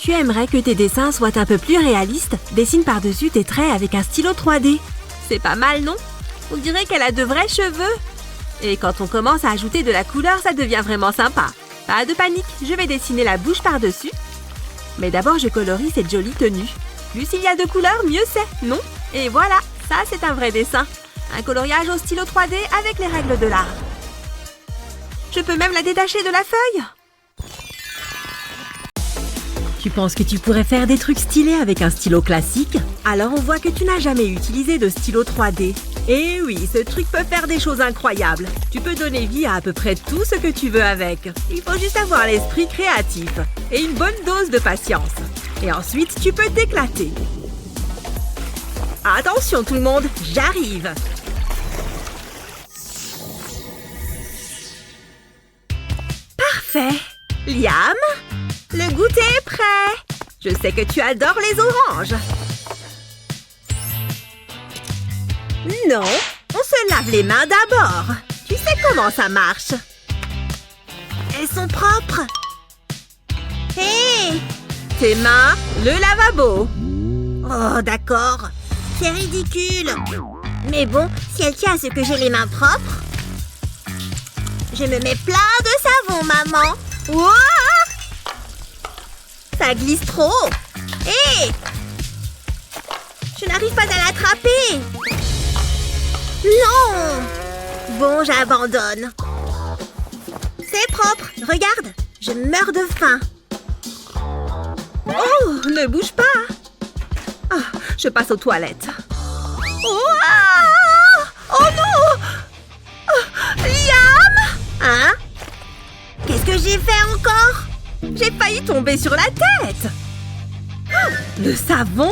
Tu aimerais que tes dessins soient un peu plus réalistes? Dessine par-dessus tes traits avec un stylo 3D. C'est pas mal, non? On dirait qu'elle a de vrais cheveux. Et quand on commence à ajouter de la couleur, ça devient vraiment sympa. Pas de panique, je vais dessiner la bouche par-dessus. Mais d'abord, je colorie cette jolie tenue. Plus il y a de couleurs, mieux c'est, non? Et voilà, ça c'est un vrai dessin. Un coloriage au stylo 3D avec les règles de l'art. Je peux même la détacher de la feuille. Tu penses que tu pourrais faire des trucs stylés avec un stylo classique? Alors on voit que tu n'as jamais utilisé de stylo 3D. Et oui, ce truc peut faire des choses incroyables. Tu peux donner vie à peu près tout ce que tu veux avec. Il faut juste avoir l'esprit créatif et une bonne dose de patience. Et ensuite, tu peux t'éclater. Attention tout le monde, j'arrive! Parfait! Liam, le goûter est prêt! Je sais que tu adores les oranges! Non, on se lave les mains d'abord! Tu sais comment ça marche! Elles sont propres! Hé! Tes mains, le lavabo! Oh, d'accord. C'est ridicule. Mais bon, si elle tient à ce que j'ai les mains propres, je me mets plein de savon, maman. Ouah! Ça glisse trop. Hé! Je n'arrive pas à l'attraper. Non! Bon, j'abandonne. C'est propre. Regarde, je meurs de faim. Oh, ne bouge pas! Ah, je passe aux toilettes. Oh non! Liam! Hein? Qu'est-ce que j'ai fait encore? J'ai failli tomber sur la tête! Ah, le savon?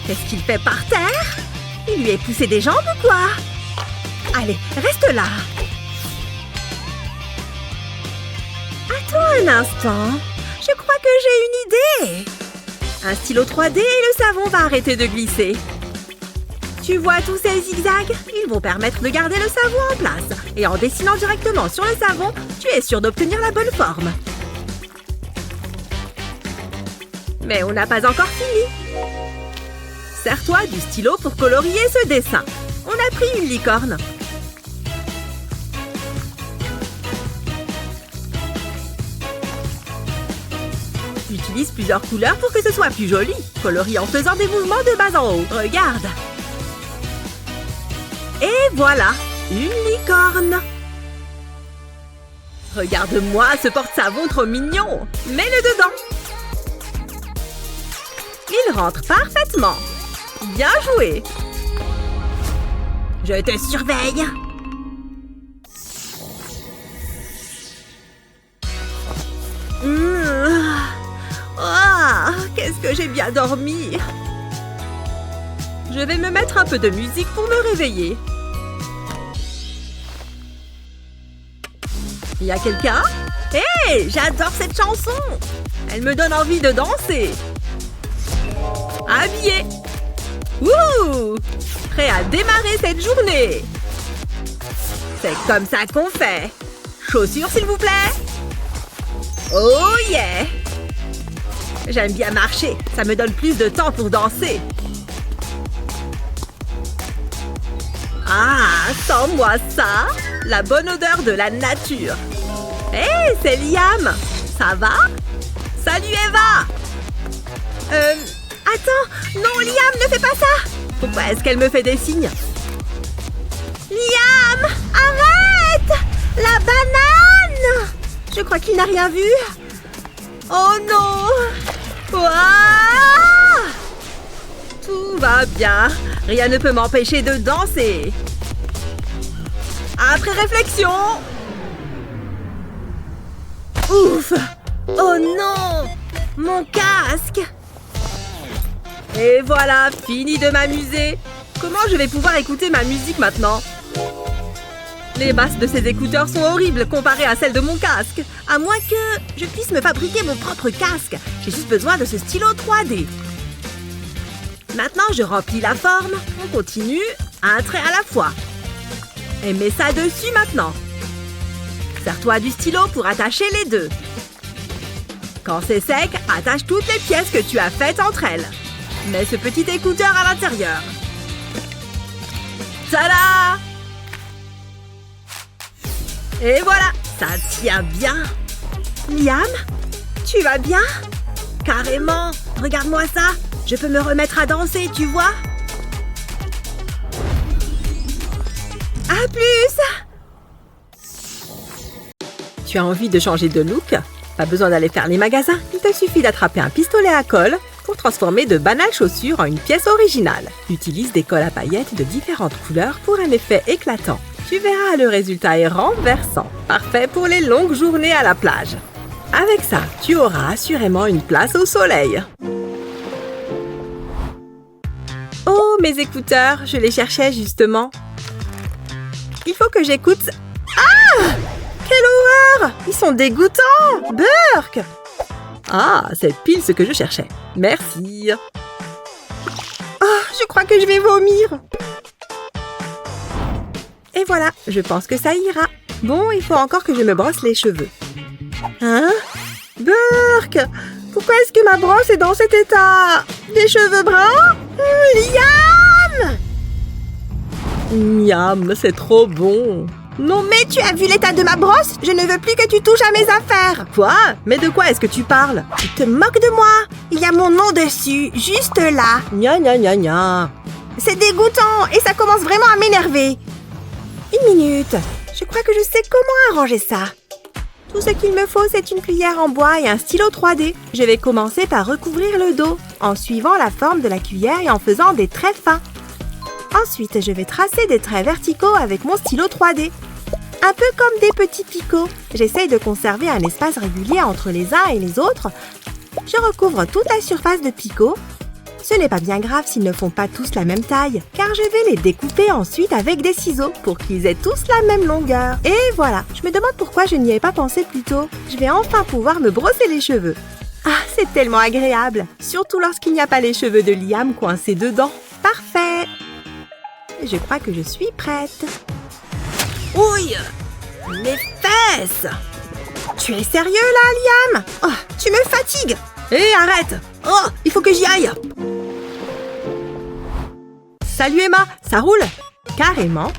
Qu'est-ce qu'il fait par terre? Il lui est poussé des jambes ou quoi? Allez, reste là! Attends un instant. Je crois que j'ai une idée. Un stylo 3D et le savon va arrêter de glisser. Tu vois tous ces zigzags? Ils vont permettre de garder le savon en place. Et en dessinant directement sur le savon, tu es sûr d'obtenir la bonne forme. Mais on n'a pas encore fini. Sers-toi du stylo pour colorier ce dessin. On a pris une licorne. Utilise plusieurs couleurs pour que ce soit plus joli. Colorie en faisant des mouvements de bas en haut. Regarde. Et voilà, une licorne. Regarde-moi ce porte-savon trop mignon. Mets-le dedans. Il rentre parfaitement. Bien joué. Je te surveille. Oh, qu'est-ce que j'ai bien dormi. Je vais me mettre un peu de musique pour me réveiller. Il y a quelqu'un? Hé, j'adore cette chanson. Elle me donne envie de danser. Habillé. Wouh! Prêt à démarrer cette journée. C'est comme ça qu'on fait. Chaussures, s'il vous plaît. Oh yeah! J'aime bien marcher. Ça me donne plus de temps pour danser. Ah, sens-moi ça. La bonne odeur de la nature. Hé, c'est Liam. Ça va? Salut Eva. Attends. Non, Liam, ne fais pas ça. Pourquoi est-ce qu'elle me fait des signes? Liam, arrête! La banane! Je crois qu'il n'a rien vu. Oh non! Ouah! Tout va bien. Rien ne peut m'empêcher de danser. Après réflexion. Ouf! Oh non! Mon casque! Et voilà, fini de m'amuser. Comment je vais pouvoir écouter ma musique maintenant? Les basses de ces écouteurs sont horribles comparées à celles de mon casque. À moins que je puisse me fabriquer mon propre casque. J'ai juste besoin de ce stylo 3D. Maintenant, je remplis la forme. On continue, un trait à la fois. Et mets ça dessus maintenant. Sers-toi du stylo pour attacher les deux. Quand c'est sec, attache toutes les pièces que tu as faites entre elles. Mets ce petit écouteur à l'intérieur. Tada! Et voilà, ça tient bien. Liam, tu vas bien? Carrément, regarde-moi ça. Je peux me remettre à danser, tu vois? À plus! Tu as envie de changer de look? Pas besoin d'aller faire les magasins. Il te suffit d'attraper un pistolet à colle pour transformer de banales chaussures en une pièce originale. Utilise des colles à paillettes de différentes couleurs pour un effet éclatant. Tu verras, le résultat est renversant. Parfait pour les longues journées à la plage. Avec ça, tu auras assurément une place au soleil. Oh, mes écouteurs, je les cherchais justement. Il faut que j'écoute... Ah! Quelle horreur! Ils sont dégoûtants! Burk! Ah, c'est pile ce que je cherchais. Merci. Oh, je crois que je vais vomir. Et voilà, je pense que ça ira. Bon, il faut encore que je me brosse les cheveux. Hein? Burk! Pourquoi est-ce que ma brosse est dans cet état? Des cheveux bruns? Liam! Miam, c'est trop bon. Non, mais tu as vu l'état de ma brosse? Je ne veux plus que tu touches à mes affaires. Quoi? Mais de quoi est-ce que tu parles? Tu te moques de moi? Il y a mon nom dessus, juste là. Gna gna gna gna. C'est dégoûtant et ça commence vraiment à m'énerver. Une minute, je crois que je sais comment arranger ça. Tout ce qu'il me faut, c'est une cuillère en bois et un stylo 3D. Je vais commencer par recouvrir le dos, en suivant la forme de la cuillère et en faisant des traits fins. Ensuite, je vais tracer des traits verticaux avec mon stylo 3D. Un peu comme des petits picots. J'essaye de conserver un espace régulier entre les uns et les autres. Je recouvre toute la surface de picots. Ce n'est pas bien grave s'ils ne font pas tous la même taille, car je vais les découper ensuite avec des ciseaux pour qu'ils aient tous la même longueur. Et voilà, je me demande pourquoi je n'y avais pas pensé plus tôt. Je vais enfin pouvoir me brosser les cheveux. Ah, c'est tellement agréable, surtout lorsqu'il n'y a pas les cheveux de Liam coincés dedans. Parfait! Je crois que je suis prête. Ouille! Mes fesses! Tu es sérieux là, Liam? Oh, tu me fatigues! Hé, arrête! Oh, il faut que j'y aille! Salut Emma, ça roule? Carrément.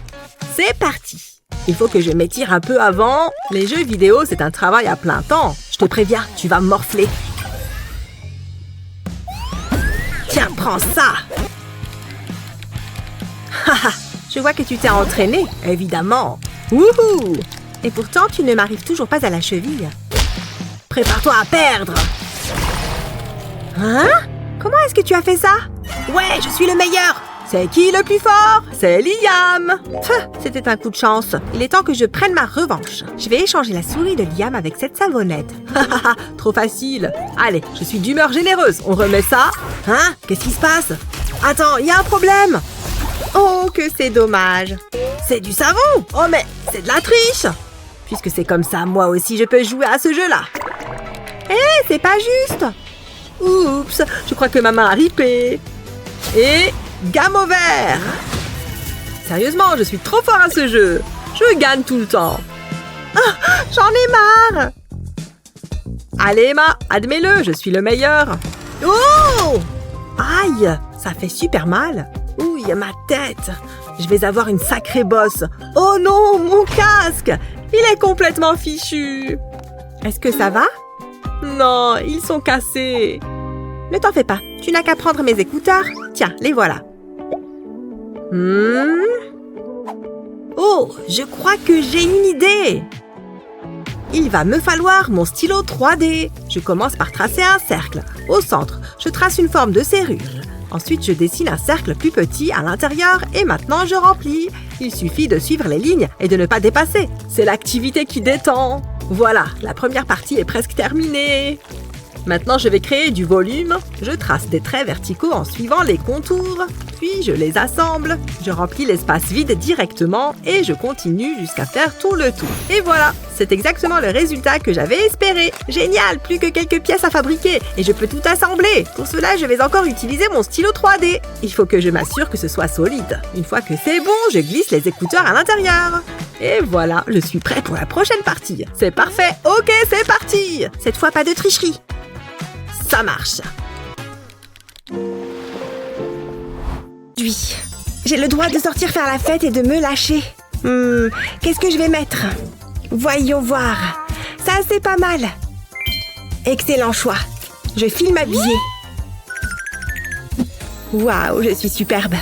C'est parti. Il faut que je m'étire un peu avant. Les jeux vidéo, c'est un travail à plein temps. Je te préviens, tu vas morfler. Tiens, prends ça! Haha, je vois que tu t'es entraîné, évidemment. Wouhou! Et pourtant, tu ne m'arrives toujours pas à la cheville. Prépare-toi à perdre! Hein? Comment est-ce que tu as fait ça? Ouais, je suis le meilleur! C'est qui le plus fort? C'est Liam! C'était un coup de chance. Il est temps que je prenne ma revanche. Je vais échanger la souris de Liam avec cette savonnette. Trop facile. Allez, je suis d'humeur généreuse. On remet ça. Hein? Qu'est-ce qui se passe? Attends, il y a un problème! Oh, que c'est dommage. C'est du savon! Oh, mais c'est de la triche! Puisque c'est comme ça, moi aussi, je peux jouer à ce jeu-là. Hé, c'est pas juste! Oups, je crois que ma main a ripé. Et gamme au vert! Sérieusement, je suis trop fort à ce jeu. Je gagne tout le temps. Ah, j'en ai marre! Allez, Emma, admets-le, je suis le meilleur. Oh! Aïe, ça fait super mal. Ouille, ma tête. Je vais avoir une sacrée bosse. Oh non, mon casque! Il est complètement fichu. Est-ce que ça va? Non, ils sont cassés. Ne t'en fais pas, tu n'as qu'à prendre mes écouteurs. Tiens, les voilà. Oh, je crois que j'ai une idée. Il va me falloir mon stylo 3D. Je commence par tracer un cercle. Au centre, je trace une forme de serrure. Ensuite, je dessine un cercle plus petit à l'intérieur et maintenant je remplis. Il suffit de suivre les lignes et de ne pas dépasser. C'est l'activité qui détend. Voilà, la première partie est presque terminée. Maintenant, je vais créer du volume. Je trace des traits verticaux en suivant les contours. Puis, je les assemble. Je remplis l'espace vide directement et je continue jusqu'à faire tout le tour. Et voilà, c'est exactement le résultat que j'avais espéré. Génial, plus que quelques pièces à fabriquer et je peux tout assembler. Pour cela, je vais encore utiliser mon stylo 3D. Il faut que je m'assure que ce soit solide. Une fois que c'est bon, je glisse les écouteurs à l'intérieur. Et voilà, je suis prêt pour la prochaine partie. C'est parfait, ok, c'est parti! Cette fois, pas de tricherie. Ça marche. Oui, j'ai le droit de sortir faire la fête et de me lâcher. Qu'est-ce que je vais mettre? Voyons voir. Ça, c'est pas mal. Excellent choix. Je file m'habiller. Waouh, je suis superbe.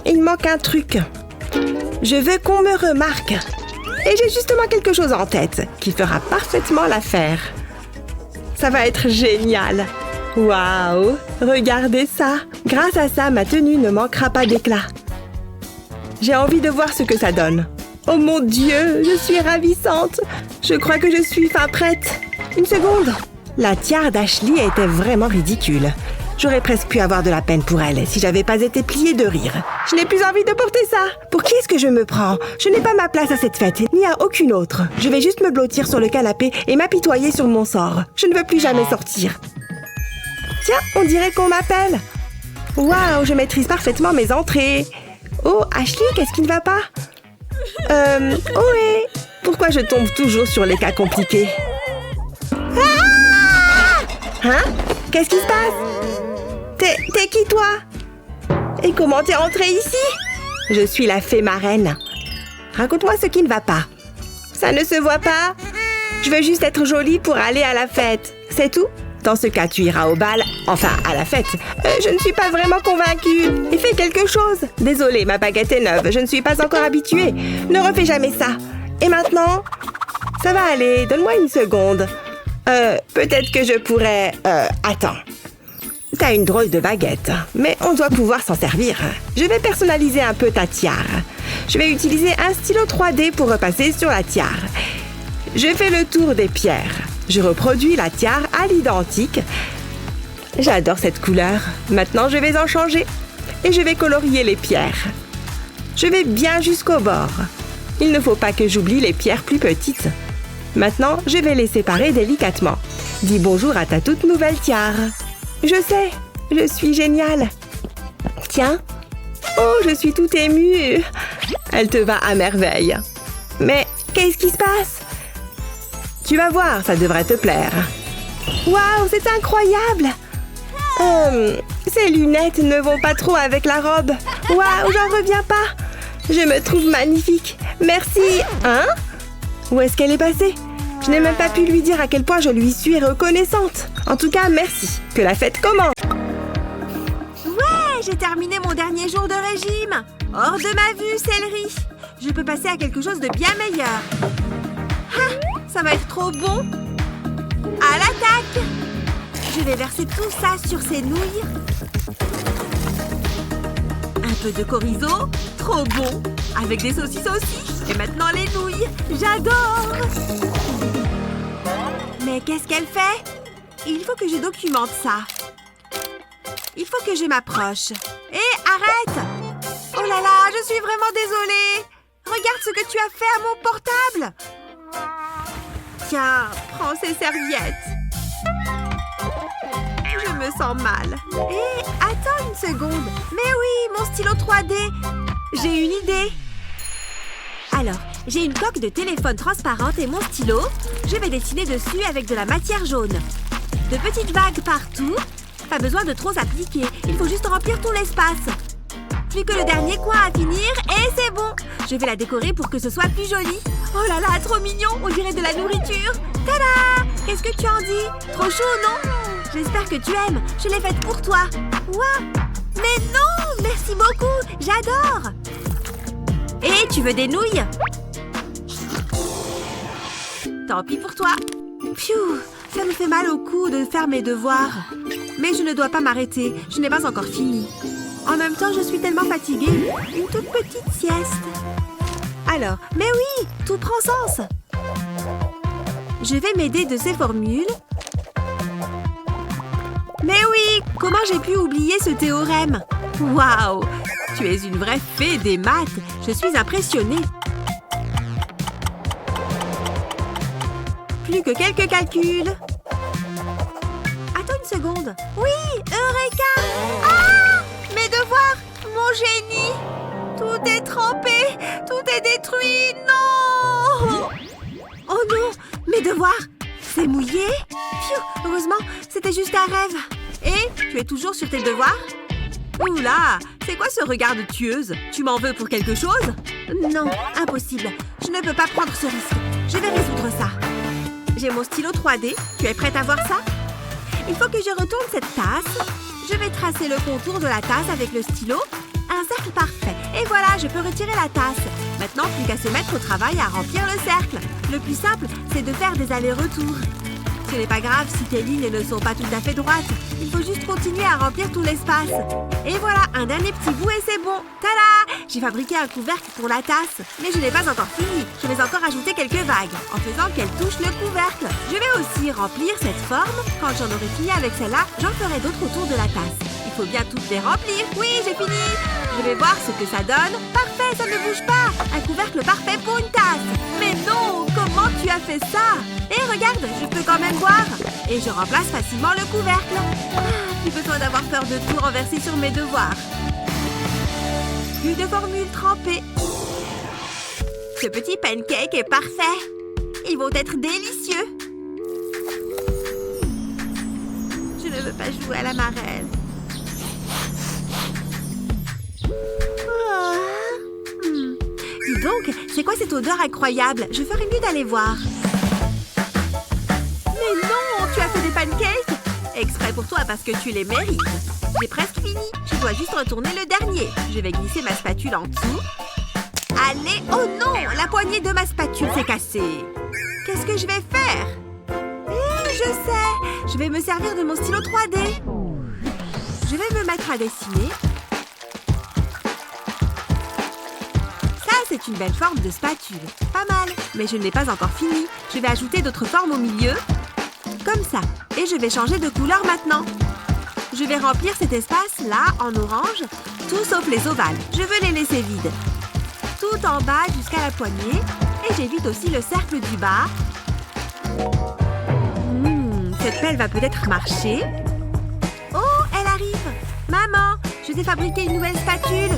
Il manque un truc. Je veux qu'on me remarque. Et j'ai justement quelque chose en tête qui fera parfaitement l'affaire. Ça va être génial. Waouh, regardez ça. Grâce à ça, ma tenue ne manquera pas d'éclat. J'ai envie de voir ce que ça donne. Oh mon Dieu, je suis ravissante. Je crois que je suis fin prête. Une seconde. La tiare d'Ashley était vraiment ridicule. J'aurais presque pu avoir de la peine pour elle si j'avais pas été pliée de rire. Je n'ai plus envie de porter ça. Pour qui est-ce que je me prends? Je n'ai pas ma place à cette fête, ni à aucune autre. Je vais juste me blottir sur le canapé et m'apitoyer sur mon sort. Je ne veux plus jamais sortir. Tiens, on dirait qu'on m'appelle. Waouh, je maîtrise parfaitement mes entrées. Oh, Ashley, qu'est-ce qui ne va pas? Ohé! Pourquoi je tombe toujours sur les cas compliqués? Ah! Hein? Qu'est-ce qui se passe? T'es qui, toi? Et comment t'es entrée ici? Je suis la fée marraine. Raconte-moi ce qui ne va pas. Ça ne se voit pas? Je veux juste être jolie pour aller à la fête. C'est tout? Dans ce cas, tu iras au bal, enfin à la fête. Je ne suis pas vraiment convaincue. Et fais quelque chose. Désolée, ma baguette est neuve. Je ne suis pas encore habituée. Ne refais jamais ça. Et maintenant? Ça va aller. Donne-moi une seconde. Peut-être que je pourrais... Attends. T'as une drôle de baguette, mais on doit pouvoir s'en servir. Je vais personnaliser un peu ta tiare. Je vais utiliser un stylo 3D pour repasser sur la tiare. Je fais le tour des pierres. Je reproduis la tiare à l'identique. J'adore cette couleur. Maintenant, je vais en changer. Et je vais colorier les pierres. Je vais bien jusqu'au bord. Il ne faut pas que j'oublie les pierres plus petites. Maintenant, je vais les séparer délicatement. Dis bonjour à ta toute nouvelle tiare. Je sais, je suis géniale. Tiens. Oh, je suis toute émue. Elle te va à merveille. Mais qu'est-ce qui se passe? Tu vas voir, ça devrait te plaire. Waouh, c'est incroyable. Ces lunettes ne vont pas trop avec la robe. Waouh, j'en reviens pas. Je me trouve magnifique. Merci. Hein? Où est-ce qu'elle est passée? Je n'ai même pas pu lui dire à quel point je lui suis reconnaissante. En tout cas, merci. Que la fête commence. Ouais, j'ai terminé mon dernier jour de régime. Hors de ma vue, céleri. Je peux passer à quelque chose de bien meilleur. Ah, ça va être trop bon. À l'attaque. Je vais verser tout ça sur ces nouilles. Un peu de chorizo. Trop bon. Avec des saucisses aussi. Et maintenant les nouilles. J'adore. Mais qu'est-ce qu'elle fait? Il faut que je documente ça. Il faut que je m'approche. Hé, arrête! Oh là là, je suis vraiment désolée. Regarde ce que tu as fait à mon portable. Tiens, prends ces serviettes. Je me sens mal. Hé, attends une seconde. Mais oui, mon stylo 3D. J'ai une idée. Alors, j'ai une coque de téléphone transparente et mon stylo. Je vais dessiner dessus avec de la matière jaune. De petites vagues partout. Pas besoin de trop appliquer. Il faut juste remplir tout l'espace. Plus que le dernier coin à finir et c'est bon. Je vais la décorer pour que ce soit plus joli. Oh là là, trop mignon. On dirait de la nourriture. Tada! Qu'est-ce que tu en dis? Trop chaud, non? J'espère que tu aimes. Je l'ai faite pour toi. Ouah! Mais non! Merci beaucoup. J'adore. Et tu veux des nouilles? Tant pis pour toi. Pfiou, ça me fait mal au cou de faire mes devoirs. Mais je ne dois pas m'arrêter. Je n'ai pas encore fini. En même temps, je suis tellement fatiguée. Une toute petite sieste. Alors, mais oui, tout prend sens. Je vais m'aider de ces formules. Mais oui, comment j'ai pu oublier ce théorème? Waouh! Tu es une vraie fée des maths. Je suis impressionnée. Plus que quelques calculs. Attends une seconde. Oui, Eureka! Ah! Mes devoirs! Mon génie! Tout est trempé! Tout est détruit! Non! Oh non! Mes devoirs! c'est mouillé. Pfiou, heureusement, c'était juste un rêve. Et tu es toujours sur tes devoirs? Oula, c'est quoi ce regard de tueuse? Tu m'en veux pour quelque chose? Non, impossible. Je ne peux pas prendre ce risque. Je vais résoudre ça. J'ai mon stylo 3D. Tu es prête à voir ça? Il faut que je retourne cette tasse. Je vais tracer le contour de la tasse avec le stylo. Un cercle parfait. Et voilà, je peux retirer la tasse. Maintenant, plus qu'à se mettre au travail à remplir le cercle. Le plus simple, c'est de faire des allers-retours. Ce n'est pas grave si tes lignes ne sont pas tout à fait droites. Il faut juste continuer à remplir tout l'espace. Et voilà, un dernier petit bout et c'est bon. Tada! J'ai fabriqué un couvercle pour la tasse. Mais je n'ai pas encore fini. Je vais encore ajouter quelques vagues, en faisant qu'elle touche le couvercle. Je vais aussi remplir cette forme. Quand j'en aurai fini avec celle-là, j'en ferai d'autres autour de la tasse. Il faut bien toutes les remplir. Oui, j'ai fini. Je vais voir ce que ça donne. Parfait, ça ne bouge pas. Un couvercle parfait pour une tasse. Mais non, comment tu as fait ça? Et regarde, je peux quand même boire. Et je remplace facilement le couvercle. Plus besoin d'avoir peur de tout renverser sur mes devoirs. Plus de formules trempées. Ce petit pancake est parfait. Ils vont être délicieux. Je ne veux pas jouer à la marelle. Dis donc, c'est quoi cette odeur incroyable? Je ferais mieux d'aller voir. Mais non, tu as fait des pancakes? Exprès pour toi parce que tu les mérites. J'ai presque fini. Je dois juste retourner le dernier. Je vais glisser ma spatule en dessous. Allez, oh non, la poignée de ma spatule s'est cassée. Qu'est-ce que je vais faire? Je sais, je vais me servir de mon stylo 3D. Je vais me mettre à dessiner. C'est une belle forme de spatule. Pas mal. Mais je ne l'ai pas encore fini. Je vais ajouter d'autres formes au milieu. Comme ça. Et je vais changer de couleur maintenant. Je vais remplir cet espace-là en orange. Tout sauf les ovales. Je veux les laisser vides. Tout en bas jusqu'à la poignée. Et j'évite aussi le cercle du bas. Cette pelle va peut-être marcher. Oh, elle arrive. Maman, je t'ai fabriqué une nouvelle spatule.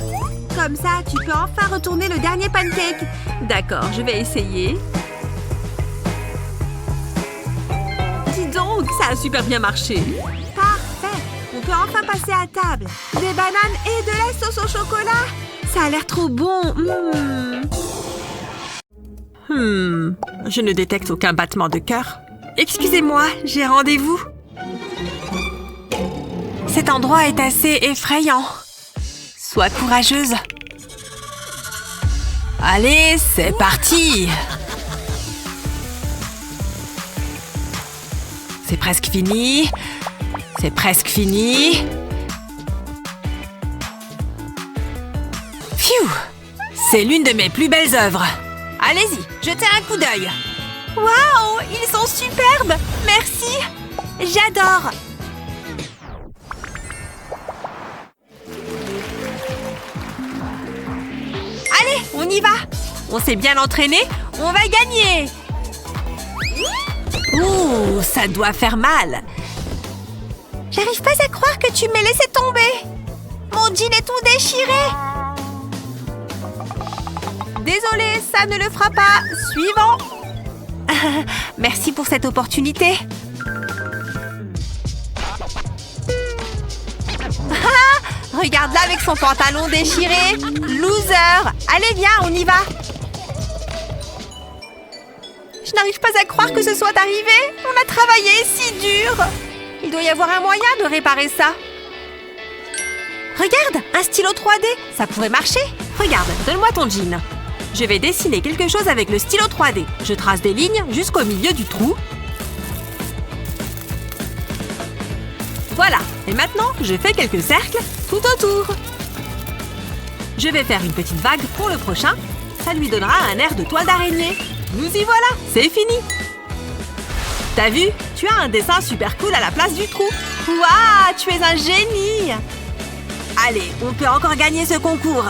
Comme ça, tu peux enfin retourner le dernier pancake. D'accord, je vais essayer. Dis donc, ça a super bien marché. Parfait. On peut enfin passer à table. Des bananes et de la sauce au chocolat. Ça a l'air trop bon. Je ne détecte aucun battement de cœur. Excusez-moi, j'ai rendez-vous. Cet endroit est assez effrayant. Sois courageuse. Allez, c'est parti. C'est presque fini. C'est presque fini. Pfiou! C'est l'une de mes plus belles œuvres. Allez-y, jetez un coup d'œil. Waouh, ils sont superbes. Merci. J'adore. Allez, on y va. On s'est bien entraîné. On va gagner. Ouh, ça doit faire mal. J'arrive pas à croire que tu m'aies laissé tomber. Mon jean est tout déchiré. Désolée, ça ne le fera pas. Suivant. Merci pour cette opportunité. Regarde-la avec son pantalon déchiré. Loser. Allez, viens, on y va. Je n'arrive pas à croire que ce soit arrivé. On a travaillé si dur. Il doit y avoir un moyen de réparer ça. Regarde, un stylo 3D. Ça pourrait marcher. Regarde, donne-moi ton jean. Je vais dessiner quelque chose avec le stylo 3D. Je trace des lignes jusqu'au milieu du trou. Voilà. Et maintenant, je fais quelques cercles tout autour. Je vais faire une petite vague pour le prochain. Ça lui donnera un air de toile d'araignée. Nous y voilà, c'est fini. T'as vu? Tu as un dessin super cool à la place du trou. Waouh, tu es un génie. Allez, on peut encore gagner ce concours.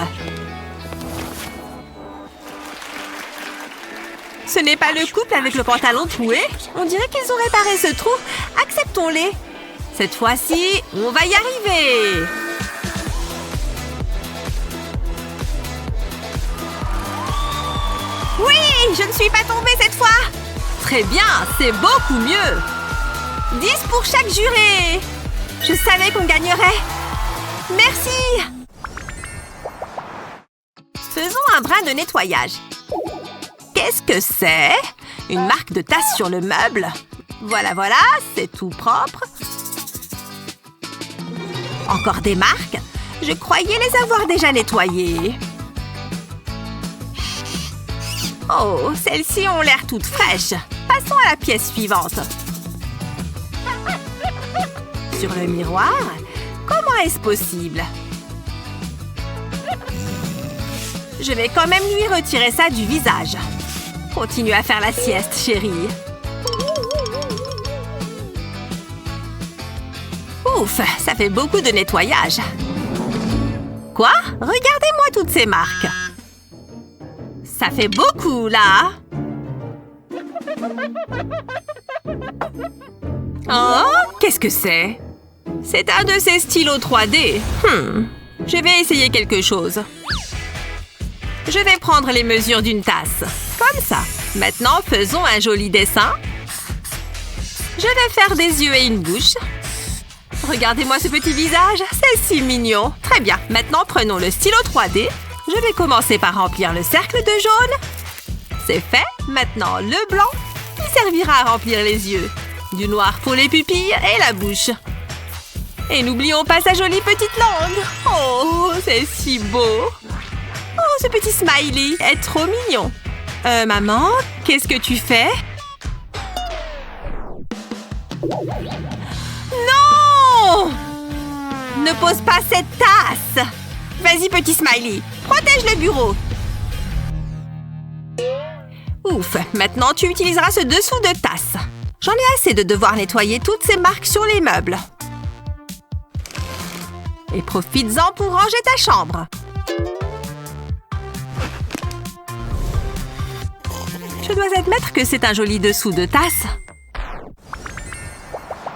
Ce n'est pas le couple avec le pantalon troué. On dirait qu'ils ont réparé ce trou. Acceptons-les. Cette fois-ci, on va y arriver. Oui, je ne suis pas tombée cette fois. très bien, c'est beaucoup mieux. 10 pour chaque juré. Je savais qu'on gagnerait. Merci. Faisons un brin de nettoyage. Qu'est-ce que c'est? Une marque de tasse sur le meuble. Voilà, c'est tout propre. Encore des marques? Je croyais les avoir déjà nettoyées. Oh, celles-ci ont l'air toutes fraîches. Passons à la pièce suivante. Sur le miroir? Comment est-ce possible? Je vais quand même lui retirer ça du visage. Continue à faire la sieste, chérie. Ouf, ça fait beaucoup de nettoyage. Quoi? Regardez-moi toutes ces marques. Ça fait beaucoup, là. Oh, qu'est-ce que c'est? C'est un de ces stylos 3D. Je vais essayer quelque chose. Je vais prendre les mesures d'une tasse. Comme ça. Maintenant, faisons un joli dessin. Je vais faire des yeux et une bouche. Regardez-moi ce petit visage. C'est si mignon. Très bien. Maintenant, prenons le stylo 3D. Je vais commencer par remplir le cercle de jaune. C'est fait. Maintenant, le blanc. Il servira à remplir les yeux. Du noir pour les pupilles et la bouche. Et n'oublions pas sa jolie petite langue. Oh, c'est si beau. Oh, ce petit smiley est trop mignon. Maman, qu'est-ce que tu fais? Non! Ne pose pas cette tasse. Vas-y, petit smiley, protège le bureau. Ouf, maintenant tu utiliseras ce dessous de tasse. J'en ai assez de devoir nettoyer toutes ces marques sur les meubles. Et profites-en pour ranger ta chambre. Je dois admettre que c'est un joli dessous de tasse.